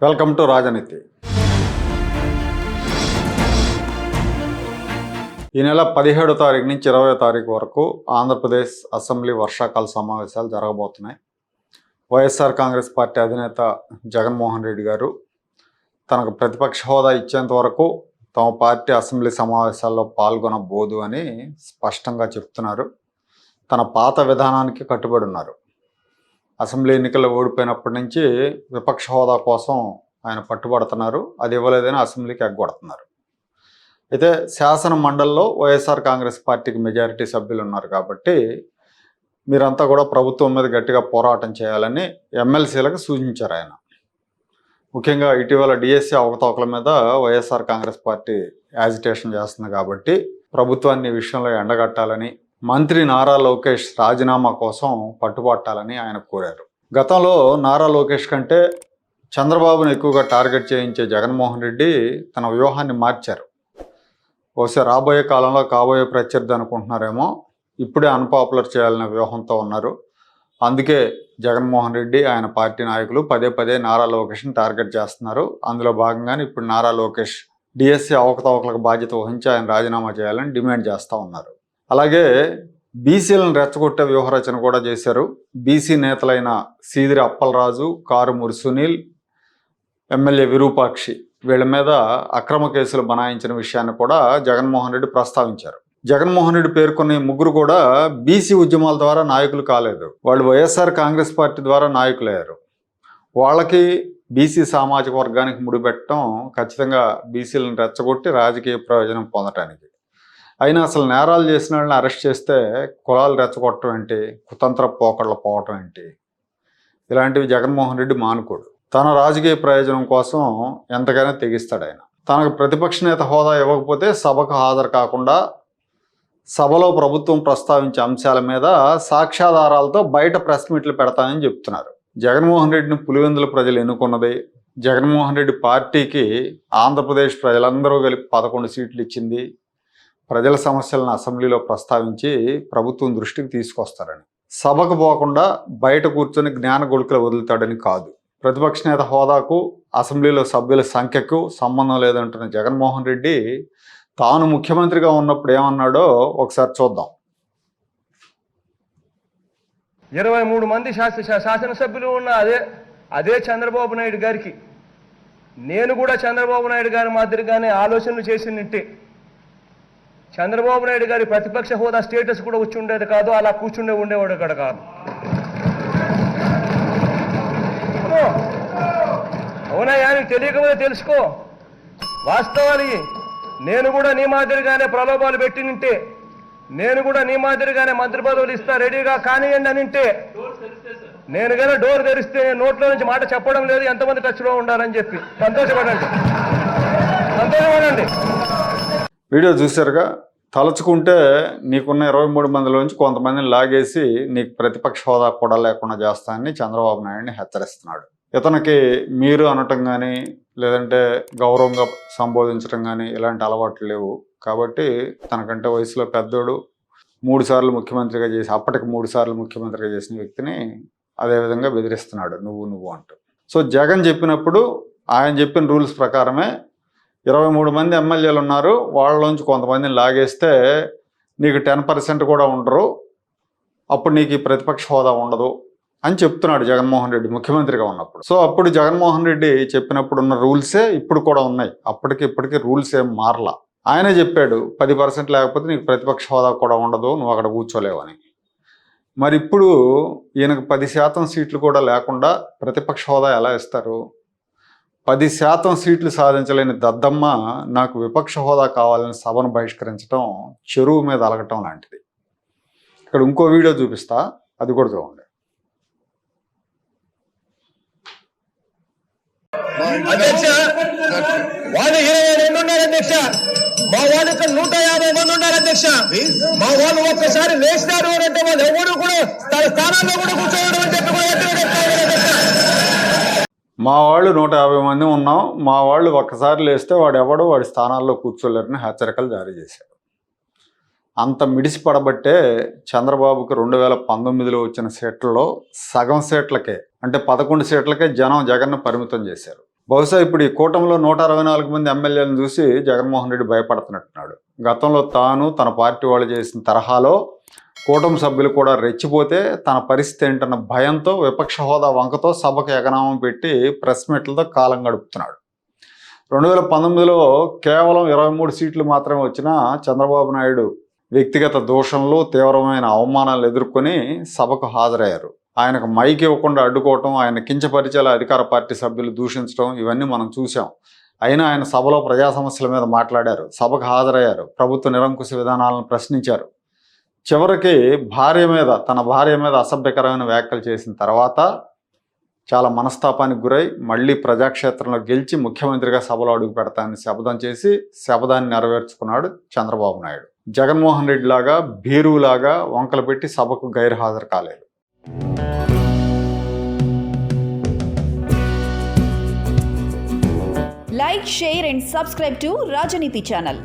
Welcome to రాజనీతి. ఈ నెల 17వ తారీఖు నుంచి 20వ తారీఖు వరకు ఆంధ్రప్రదేశ్ అసెంబ్లీ వర్షాకాల సమావేశాలు జరగబోతున్నాయి. వైఎస్ఆర్ కాంగ్రెస్ పార్టీ అధినేత జగన్మోహన్ రెడ్డి గారు తనకు ప్రతిపక్ష హోదా ఇచ్చేంత వరకు తమ పార్టీ అసెంబ్లీ సమావేశాల్లో పాల్గొనబోదు అని స్పష్టంగా చెప్తున్నారు. తన పాత విధానానికి కట్టుబడి ఉన్నారు. అసెంబ్లీ ఎన్నికల్లో ఓడిపోయినప్పటి నుంచి విపక్ష హోదా కోసం ఆయన పట్టుబడుతున్నారు. అది ఇవ్వలేదని అసెంబ్లీకి ఎగ్గొడుతున్నారు. అయితే శాసన మండలిలో వైఎస్ఆర్ కాంగ్రెస్ పార్టీకి మెజారిటీ సభ్యులు ఉన్నారు కాబట్టి మీరంతా కూడా ప్రభుత్వం మీద గట్టిగా పోరాటం చేయాలని ఎమ్మెల్సీలకు సూచించారు ఆయన. ముఖ్యంగా ఇటీవల డిఎస్సి అవకతవకల మీద వైఎస్ఆర్ కాంగ్రెస్ పార్టీ యాజిటేషన్ చేస్తుంది కాబట్టి ప్రభుత్వాన్ని ఈ విషయంలో ఎండగట్టాలని, మంత్రి నారా లోకేష్ రాజీనామా కోసం పట్టుబట్టాలని ఆయన కోరారు. గతంలో నారా లోకేష్ కంటే చంద్రబాబును ఎక్కువగా టార్గెట్ చేయించే జగన్మోహన్ రెడ్డి తన వ్యూహాన్ని మార్చారు. బహుశా రాబోయే కాలంలో కాబోయే ప్రత్యర్థి అనుకుంటున్నారేమో, ఇప్పుడే అన్పాపులర్ చేయాలనే వ్యూహంతో ఉన్నారు. అందుకే జగన్మోహన్ రెడ్డి ఆయన పార్టీ నాయకులు పదే పదే నారా లోకేష్ని టార్గెట్ చేస్తున్నారు. అందులో భాగంగానే ఇప్పుడు నారా లోకేష్ డిఎస్సి అవకతవకలకు బాధ్యత వహించి ఆయన రాజీనామా చేయాలని డిమాండ్ చేస్తూ ఉన్నారు. అలాగే బీసీలను రెచ్చగొట్టే వ్యూహరచన కూడా చేశారు. బీసీ నేతలైన సీదిరి అప్పలరాజు, కారుమూరి సునీల్, ఎమ్మెల్యే విరూపాక్షి వీళ్ళ మీద అక్రమ కేసులు బనాయించిన విషయాన్ని కూడా జగన్మోహన్ రెడ్డి ప్రస్తావించారు. జగన్మోహన్ రెడ్డి పేర్కొన్న ముగ్గురు కూడా బీసీ ఉద్యమాల ద్వారా నాయకులు కాలేదు. వాళ్ళు వైఎస్ఆర్ కాంగ్రెస్ పార్టీ ద్వారా నాయకులయ్యారు. వాళ్ళకి బీసీ సామాజిక వర్గానికి ముడిపెట్టడం ఖచ్చితంగా బీసీలను రెచ్చగొట్టి రాజకీయ ప్రయోజనం పొందటానికి. అయినా అసలు నేరాలు చేసిన వాళ్ళని అరెస్ట్ చేస్తే కులాలు రెచ్చగొట్టడం ఏంటి, కుతంత్ర పోకడలు పోవటం ఏంటి, ఇలాంటివి జగన్మోహన్ రెడ్డి మానుకోడు. తన రాజకీయ ప్రయోజనం కోసం ఎంతకైనా తెగిస్తాడు ఆయన. తనకు ప్రతిపక్ష నేత హోదా ఇవ్వకపోతే సభకు హాజరు కాకుండా సభలో ప్రభుత్వం ప్రస్తావించే అంశాల మీద సాక్ష్యాధారాలతో బయట ప్రెస్ మీట్లు పెడతానని చెప్తున్నారు. జగన్మోహన్ రెడ్డిని పులివెందుల ప్రజలు ఎన్నుకున్నది, జగన్మోహన్ రెడ్డి పార్టీకి ఆంధ్రప్రదేశ్ ప్రజలందరూ కలిపి 11 సీట్లు ఇచ్చింది, ప్రజల సమస్యలను అసెంబ్లీలో ప్రస్తావించి ప్రభుత్వం దృష్టికి తీసుకొస్తారని. సభకు పోకుండా బయట కూర్చొని జ్ఞాన గొలుకులు వదులుతాడని కాదు. ప్రతిపక్ష నేత హోదాకు అసెంబ్లీలో సభ్యుల సంఖ్యకు సంబంధం లేదంటున్న జగన్మోహన్ రెడ్డి తాను ముఖ్యమంత్రిగా ఉన్నప్పుడు ఏమన్నాడో ఒకసారి చూద్దాం. 23 మంది శాసనసభ్యులు ఉన్న అదే చంద్రబాబు నాయుడు గారికి నేను కూడా చంద్రబాబు నాయుడు గారి మాదిరిగానే ఆలోచనలు చేసినట్టే చంద్రబాబు నాయుడు గారి ప్రతిపక్ష హోదా స్టేటస్ కూడా వచ్చి ఉండేది కాదు, అలా ఉండేవాడు అక్కడ కాదు. అవునా? నీకు తెలియకపోతే తెలుసుకో వాస్తవాలు. నేను కూడా నీ మాదిరిగానే ప్రలోభాలు పెట్టి నింటే, నేను కూడా నీ మాదిరిగానే మంత్రి పదవులు ఇస్తా రెడీగా కానివ్వండి అని నింటే, నేను కానీ డోర్ తెరిస్తే నోట్లో నుంచి మాట చెప్పడం లేదు, ఎంతమంది టచ్లో ఉండాలని చెప్పి సంతోషపడండి. వీడియో చూశారుగా. తలుచుకుంటే నీకున్న 23 మందిలోంచి కొంతమందిని లాగేసి నీకు ప్రతిపక్ష హోదా కూడా లేకుండా చేస్తానని చంద్రబాబు నాయుడిని హెచ్చరిస్తున్నాడు. ఇతనికి మీరు అనటం కానీ లేదంటే గౌరవంగా సంబోధించడం కానీ ఇలాంటి అలవాట్లు లేవు. కాబట్టి తనకంటే వయసులో పెద్దోడు, 3 సార్లు ముఖ్యమంత్రిగా చేసి అప్పటికి 3 సార్లు ముఖ్యమంత్రిగా చేసిన వ్యక్తిని అదేవిధంగా బెదిరిస్తున్నాడు నువ్వు అంటూ. సో జగన్ చెప్పినప్పుడు ఆయన చెప్పిన రూల్స్ ప్రకారమే 23 మంది ఎమ్మెల్యేలు ఉన్నారు, వాళ్ళలోంచి కొంతమందిని లాగేస్తే నీకు 10% కూడా ఉండరు, అప్పుడు నీకు ఈ ప్రతిపక్ష హోదా ఉండదు అని చెప్తున్నాడు జగన్మోహన్ రెడ్డి ముఖ్యమంత్రిగా ఉన్నప్పుడు. సో అప్పుడు జగన్మోహన్ రెడ్డి చెప్పినప్పుడు ఉన్న రూల్సే ఇప్పుడు కూడా ఉన్నాయి. ఇప్పటికీ రూల్స్ ఏం మారలా. ఆయనే చెప్పాడు 10% లేకపోతే నీకు ప్రతిపక్ష హోదా కూడా ఉండదు, నువ్వు అక్కడ కూర్చోలేవని. మరి ఇప్పుడు ఈయనకు 10% సీట్లు కూడా లేకుండా ప్రతిపక్ష హోదా ఎలా ఇస్తారు? 10% సీట్లు సాధించలేని దద్దమ్మ నాకు విపక్ష హోదా కావాలని సభను బహిష్కరించడం చెరువు మీద అలగటం లాంటిది. ఇక్కడ ఇంకో వీడియో చూపిస్తా, అది కూడా చూడండి. అధ్యక్ష, వాళ్ళు 22 ఉన్నారు అధ్యక్ష, మా వాళ్ళు ఇక్కడ 150 మంది ఉన్నారు అధ్యక్ష. మా వాళ్ళు ఒక్కసారి లేచినారు అంటే వాళ్ళు ఎవరు కూడా తన స్థానాల్లో కూడా కూర్చోవడం అని చెప్పి మా వాళ్ళు 150 మంది ఉన్నాం, మా వాళ్ళు ఒక్కసారి లేస్తే వాడు వాడి స్థానాల్లో కూర్చోలేరని హెచ్చరికలు జారీ చేశారు. అంత మిడిసిపడబట్టే చంద్రబాబుకి 2019లో వచ్చిన సీట్లలో సగం సీట్లకే, అంటే 11 సీట్లకే జగన్ను పరిమితం చేశారు. బహుశా ఇప్పుడు ఈ కూటమిలో 164 మంది ఎమ్మెల్యేలను చూసి జగన్మోహన్ రెడ్డి భయపడుతున్నట్టున్నాడు. గతంలో తాను తన పార్టీ వాళ్ళు చేసిన తరహాలో కూటమి సభ్యులు కూడా రెచ్చిపోతే తన పరిస్థితి ఏంటన్న భయంతో విపక్ష హోదా వంకతో సభకు ఎగనామం పెట్టి ప్రెస్ మీట్లతో కాలం గడుపుతున్నాడు. 2019లో కేవలం 23 సీట్లు మాత్రమే వచ్చినా చంద్రబాబు నాయుడు వ్యక్తిగత దూషణలు, తీవ్రమైన అవమానాలు ఎదుర్కొని సభకు హాజరయ్యారు. ఆయనకు మైక్ ఇవ్వకుండా అడ్డుకోవటం, ఆయన కించపరిచేలా అధికార పార్టీ సభ్యులు దూషించడం ఇవన్నీ మనం చూసాం. అయినా ఆయన సభలో ప్రజా సమస్యల మీద మాట్లాడారు, సభకు హాజరయ్యారు, ప్రభుత్వ నిరంకుశ విధానాలను ప్రశ్నించారు. చివరికి తన భార్య మీద అసభ్యకరమైన వ్యాఖ్యలు చేసిన తర్వాత చాలా మనస్తాపానికి గురై మళ్ళీ ప్రజాక్షేత్రంలో గెలిచి ముఖ్యమంత్రిగా సభలో అడుగు పెడతానని శపథం చేసి శపథాన్ని నెరవేర్చుకున్నాడు చంద్రబాబు నాయుడు. జగన్మోహన్ రెడ్డి లాగా భీరువులాగా వంకలు పెట్టి సభకు గైర్హాజరు కాలేదు. Like, share and subscribe to Rajaniti channel.